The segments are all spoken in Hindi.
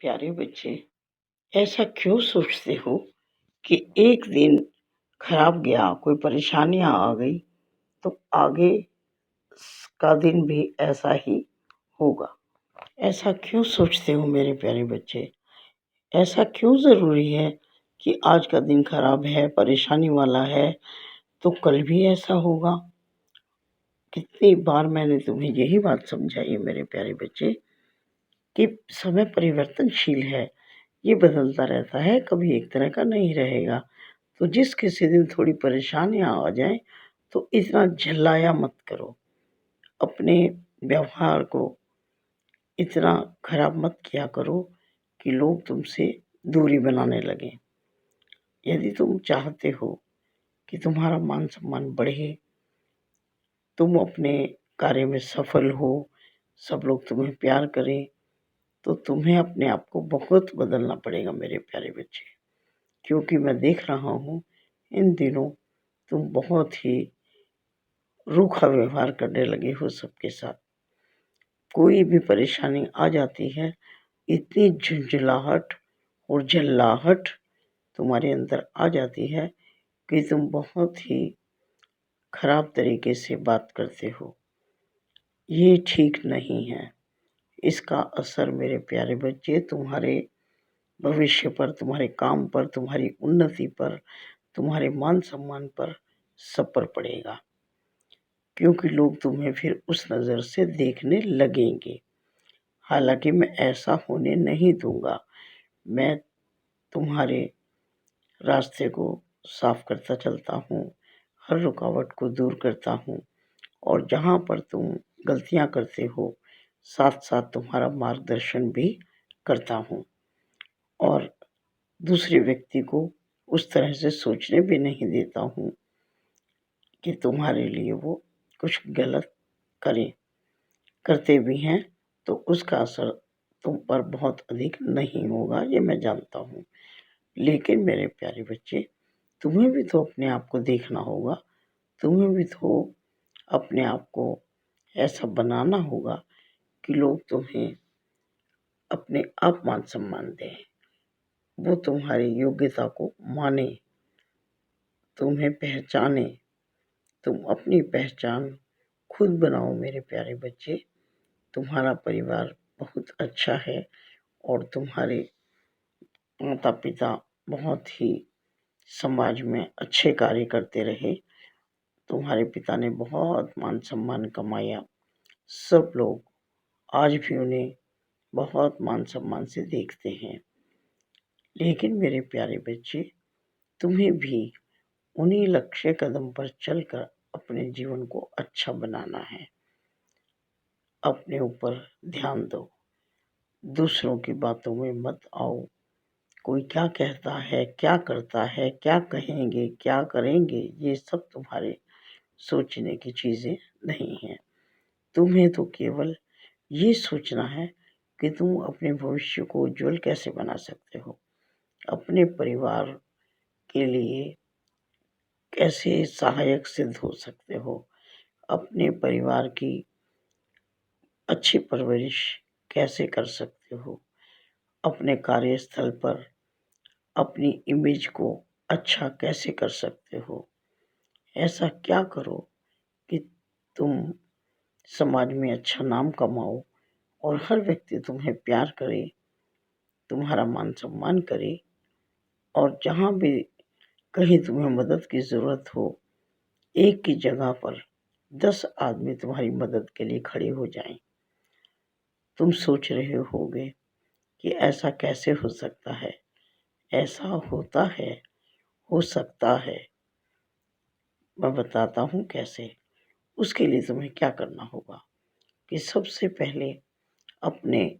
प्यारे बच्चे, ऐसा क्यों सोचते हो कि एक दिन खराब गया, कोई परेशानियां आ गई तो आगे का दिन भी ऐसा ही होगा? ऐसा क्यों सोचते हो मेरे प्यारे बच्चे? ऐसा क्यों ज़रूरी है कि आज का दिन खराब है, परेशानी वाला है तो कल भी ऐसा होगा? कितनी बार मैंने तुम्हें यही बात समझाई है मेरे प्यारे बच्चे कि समय परिवर्तनशील है, ये बदलता रहता है, कभी एक तरह का नहीं रहेगा। तो जिस किसी दिन थोड़ी परेशानियाँ आ जाएँ तो इतना झल्लाया मत करो। अपने व्यवहार को इतना खराब मत किया करो कि लोग तुमसे दूरी बनाने लगें। यदि तुम चाहते हो कि तुम्हारा मान-सम्मान बढ़े, तुम अपने कार्य में सफल हो, सब लोग तुम्हें प्यार करें, तो तुम्हें अपने आप को बहुत बदलना पड़ेगा मेरे प्यारे बच्चे। क्योंकि मैं देख रहा हूँ इन दिनों तुम बहुत ही रूखा व्यवहार करने लगे हो सबके साथ। कोई भी परेशानी आ जाती है, इतनी झुंझलाहट और झल्लाहट तुम्हारे अंदर आ जाती है कि तुम बहुत ही खराब तरीके से बात करते हो। ये ठीक नहीं है। इसका असर मेरे प्यारे बच्चे तुम्हारे भविष्य पर, तुम्हारे काम पर, तुम्हारी उन्नति पर, तुम्हारे मान सम्मान पर, सब पर पड़ेगा। क्योंकि लोग तुम्हें फिर उस नज़र से देखने लगेंगे। हालाँकि मैं ऐसा होने नहीं दूँगा। मैं तुम्हारे रास्ते को साफ करता चलता हूँ, हर रुकावट को दूर करता हूँ और जहाँ पर तुम गलतियाँ करते हो, साथ-साथ तुम्हारा मार्गदर्शन भी करता हूँ और दूसरे व्यक्ति को उस तरह से सोचने भी नहीं देता हूँ कि तुम्हारे लिए वो कुछ गलत करें। करते भी हैं तो उसका असर तुम पर बहुत अधिक नहीं होगा, ये मैं जानता हूँ। लेकिन मेरे प्यारे बच्चे, तुम्हें भी तो अपने आप को देखना होगा, तुम्हें भी तो अपने आप को ऐसा बनाना होगा कि लोग तुम्हें अपने आप मान सम्मान दें, वो तुम्हारी योग्यता को माने, तुम्हें पहचाने। तुम अपनी पहचान खुद बनाओ मेरे प्यारे बच्चे। तुम्हारा परिवार बहुत अच्छा है और तुम्हारे माता पिता बहुत ही समाज में अच्छे कार्य करते रहे। तुम्हारे पिता ने बहुत मान सम्मान कमाया। सब लोग आज भी उन्हें बहुत मान सम्मान से देखते हैं। लेकिन मेरे प्यारे बच्चे, तुम्हें भी उन्हीं लक्ष्य कदम पर चलकर अपने जीवन को अच्छा बनाना है। अपने ऊपर ध्यान दो, दूसरों की बातों में मत आओ। कोई क्या कहता है, क्या करता है, क्या कहेंगे, क्या करेंगे, ये सब तुम्हारे सोचने की चीज़ें नहीं हैं। तुम्हें तो केवल ये सोचना है कि तुम अपने भविष्य को उज्ज्वल कैसे बना सकते हो, अपने परिवार के लिए कैसे सहायक सिद्ध हो सकते हो, अपने परिवार की अच्छी परवरिश कैसे कर सकते हो, अपने कार्यस्थल पर अपनी इमेज को अच्छा कैसे कर सकते हो। ऐसा क्या करो कि तुम समाज में अच्छा नाम कमाओ और हर व्यक्ति तुम्हें प्यार करे, तुम्हारा मान सम्मान करे और जहाँ भी कहीं तुम्हें मदद की ज़रूरत हो, एक की जगह पर 10 आदमी तुम्हारी मदद के लिए खड़े हो जाएं। तुम सोच रहे होगे कि ऐसा कैसे हो सकता है? ऐसा होता है, हो सकता है। मैं बताता हूँ कैसे। उसके लिए तुम्हें क्या करना होगा कि सबसे पहले अपने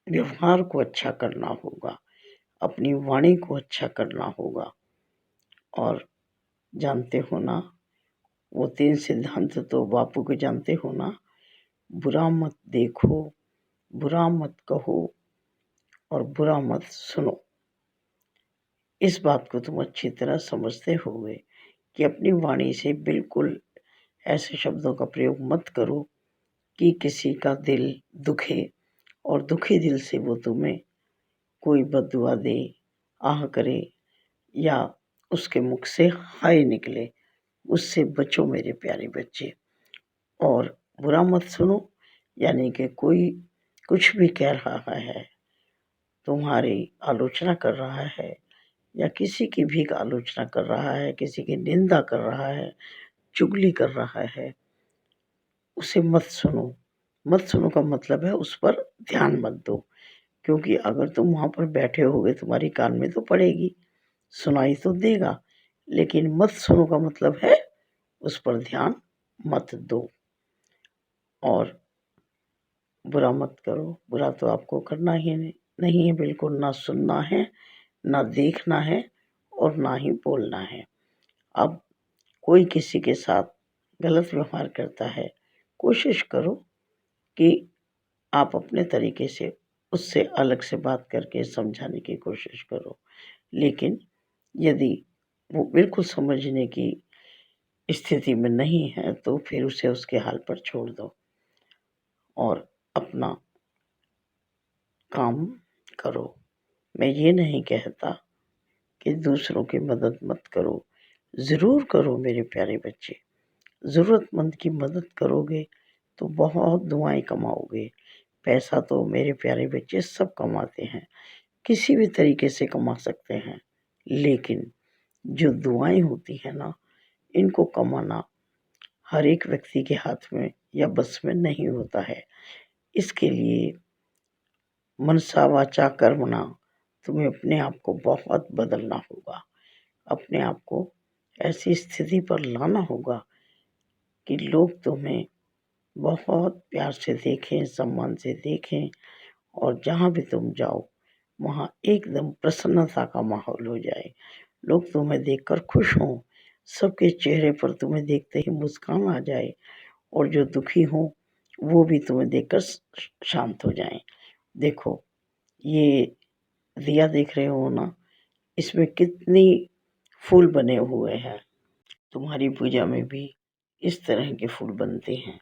व्यवहार को अच्छा करना होगा, अपनी वाणी को अच्छा करना होगा और जानते हो ना, वो 3 सिद्धांत तो बापू के जानते हो ना, बुरा मत देखो, बुरा मत कहो और बुरा मत सुनो। इस बात को तुम अच्छी तरह समझते होगे कि अपनी वाणी से बिल्कुल ऐसे शब्दों का प्रयोग मत करो कि किसी का दिल दुखे और दुखी दिल से वो तुम्हें कोई बद्दुआ दे, आह करे या उसके मुख से हाय निकले, उससे बचो मेरे प्यारे बच्चे। और बुरा मत सुनो, यानी कि कोई कुछ भी कह रहा है, तुम्हारी आलोचना कर रहा है या किसी की भी आलोचना कर रहा है, किसी की निंदा कर रहा है, चुगली कर रहा है, उसे मत सुनो। मत सुनो का मतलब है उस पर ध्यान मत दो, क्योंकि अगर तुम वहाँ पर बैठे होगे तुम्हारी कान में तो पड़ेगी, सुनाई तो देगा, लेकिन मत सुनो का मतलब है उस पर ध्यान मत दो। और बुरा मत करो, बुरा तो आपको करना ही नहीं है, बिल्कुल ना सुनना है, ना देखना है और ना ही बोलना है। अब कोई किसी के साथ गलत व्यवहार करता है, कोशिश करो कि आप अपने तरीके से उससे अलग से बात करके समझाने की कोशिश करो। लेकिन यदि वो बिल्कुल समझने की स्थिति में नहीं है तो फिर उसे उसके हाल पर छोड़ दो और अपना काम करो। मैं ये नहीं कहता कि दूसरों की मदद मत करो, ज़रूर करो मेरे प्यारे बच्चे। ज़रूरतमंद की मदद करोगे तो बहुत दुआएं कमाओगे। पैसा तो मेरे प्यारे बच्चे सब कमाते हैं, किसी भी तरीके से कमा सकते हैं, लेकिन जो दुआएं होती हैं ना, इनको कमाना हर एक व्यक्ति के हाथ में या बस में नहीं होता है। इसके लिए मनसा वाचा कर्मणा तुम्हें अपने आप को बहुत बदलना होगा, अपने आप को ऐसी स्थिति पर लाना होगा कि लोग तुम्हें बहुत प्यार से देखें, सम्मान से देखें और जहाँ भी तुम जाओ वहाँ एकदम प्रसन्नता का माहौल हो जाए। लोग तुम्हें देखकर खुश हों, सबके चेहरे पर तुम्हें देखते ही मुस्कान आ जाए और जो दुखी हों वो भी तुम्हें देखकर शांत हो जाएं। देखो, ये दिया देख रहे हो ना, इसमें कितनी फूल बने हुए हैं। तुम्हारी पूजा में भी इस तरह के फूल बनते हैं,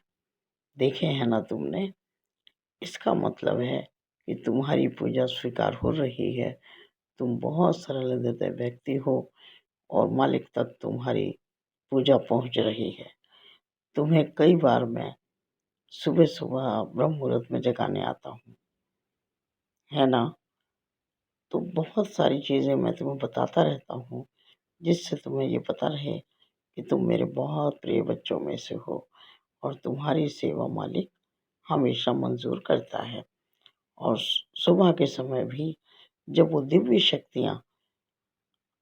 देखे हैं ना तुमने? इसका मतलब है कि तुम्हारी पूजा स्वीकार हो रही है, तुम बहुत सरल हृदय व्यक्ति हो और मालिक तक तुम्हारी पूजा पहुंच रही है। तुम्हें कई बार मैं सुबह सुबह ब्रह्म मुहूर्त में जगाने आता हूँ, है ना? तो बहुत सारी चीज़ें मैं तुम्हें बताता रहता हूँ, जिससे तुम्हें ये पता रहे कि तुम मेरे बहुत प्रिय बच्चों में से हो और तुम्हारी सेवा मालिक हमेशा मंजूर करता है। और सुबह के समय भी जब वो दिव्य शक्तियाँ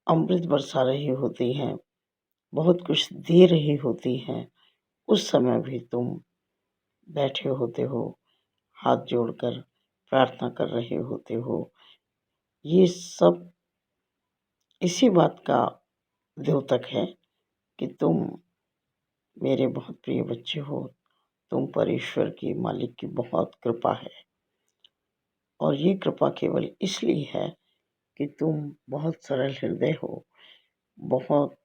अमृत बरसा रही होती हैं, बहुत कुछ दे रही होती हैं, उस समय भी तुम बैठे होते हो, हाथ जोड़कर प्रार्थना कर रहे होते हो। ये सब इसी बात का द्योतक है कि तुम मेरे बहुत प्रिय बच्चे हो, तुम पर ईश्वर की, मालिक की बहुत कृपा है। और ये कृपा केवल इसलिए है कि तुम बहुत सरल हृदय हो, बहुत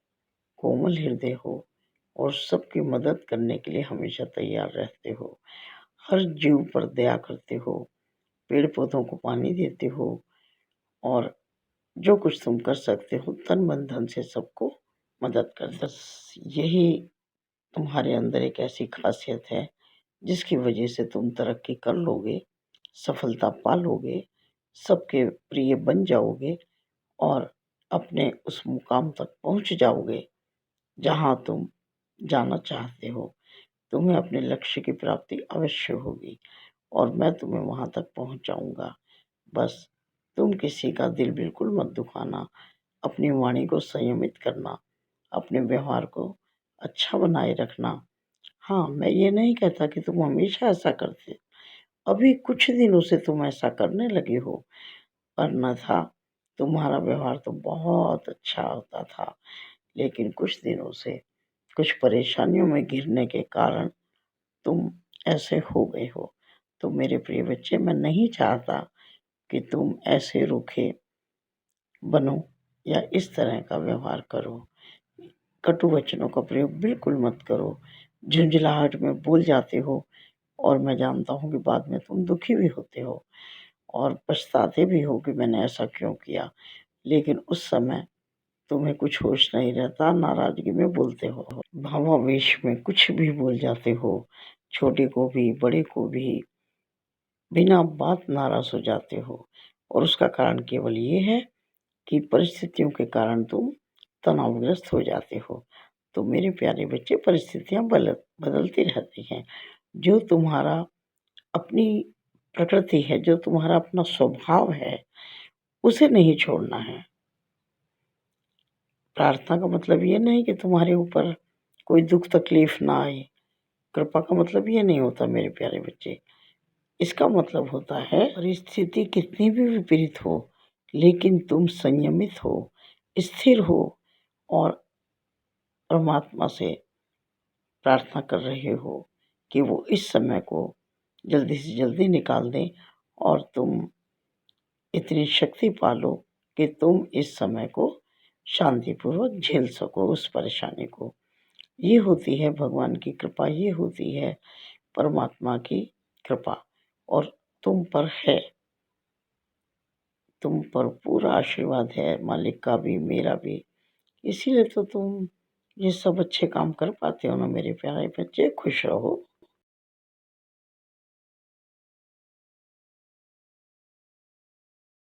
कोमल हृदय हो और सबकी मदद करने के लिए हमेशा तैयार रहते हो। हर जीव पर दया करते हो, पेड़ पौधों को पानी देते हो और जो कुछ तुम कर सकते हो तन मन धन से सबको मदद करते हो। बस यही तुम्हारे अंदर एक ऐसी खासियत है जिसकी वजह से तुम तरक्की कर लोगे, सफलता पा लोगे, सबके प्रिय बन जाओगे और अपने उस मुकाम तक पहुंच जाओगे जहां तुम जाना चाहते हो। तुम्हें अपने लक्ष्य की प्राप्ति अवश्य होगी और मैं तुम्हें वहां तक पहुंचाऊंगा। बस तुम किसी का दिल बिल्कुल मत दुखाना, अपनी वाणी को संयमित करना, अपने व्यवहार को अच्छा बनाए रखना। हाँ, मैं ये नहीं कहता कि तुम हमेशा ऐसा करते, अभी कुछ दिनों से तुम ऐसा करने लगे हो, अन्यथा तुम्हारा व्यवहार तो बहुत अच्छा होता था, लेकिन कुछ दिनों से कुछ परेशानियों में घिरने के कारण तुम ऐसे हो गए हो। तो मेरे प्रिय बच्चे, मैं नहीं चाहता कि तुम ऐसे रूखे बनो या इस तरह का व्यवहार करो। कटु वचनों का प्रयोग बिल्कुल मत करो। झुंझलाहट में बोल जाते हो और मैं जानता हूँ कि बाद में तुम दुखी भी होते हो और पछताते भी हो कि मैंने ऐसा क्यों किया। लेकिन उस समय तुम्हें कुछ होश नहीं रहता, नाराज़गी में बोलते हो, भावावेश में कुछ भी बोल जाते हो, छोटे को भी बड़े को भी बिना बात नाराज़ हो जाते हो। और उसका कारण केवल ये है कि परिस्थितियों के कारण तुम तनावग्रस्त हो जाते हो। तो मेरे प्यारे बच्चे, परिस्थितियाँ बदलती रहती हैं। जो तुम्हारा अपनी प्रकृति है, जो तुम्हारा अपना स्वभाव है, उसे नहीं छोड़ना है। प्रार्थना का मतलब ये नहीं कि तुम्हारे ऊपर कोई दुख तकलीफ ना आए। कृपा का मतलब ये नहीं होता मेरे प्यारे बच्चे। इसका मतलब होता है परिस्थिति कितनी भी विपरीत हो, लेकिन तुम संयमित हो, स्थिर हो और परमात्मा से प्रार्थना कर रहे हो कि वो इस समय को जल्दी से जल्दी निकाल दें और तुम इतनी शक्ति पालो कि तुम इस समय को शांतिपूर्वक झेल सको, उस परेशानी को। ये होती है भगवान की कृपा, ये होती है परमात्मा की कृपा। और तुम पर है, तुम पर पूरा आशीर्वाद है, मालिक का भी मेरा भी। इसीलिए तो तुम ये सब अच्छे काम कर पाते हो ना मेरे प्यारे बच्चे। खुश रहो।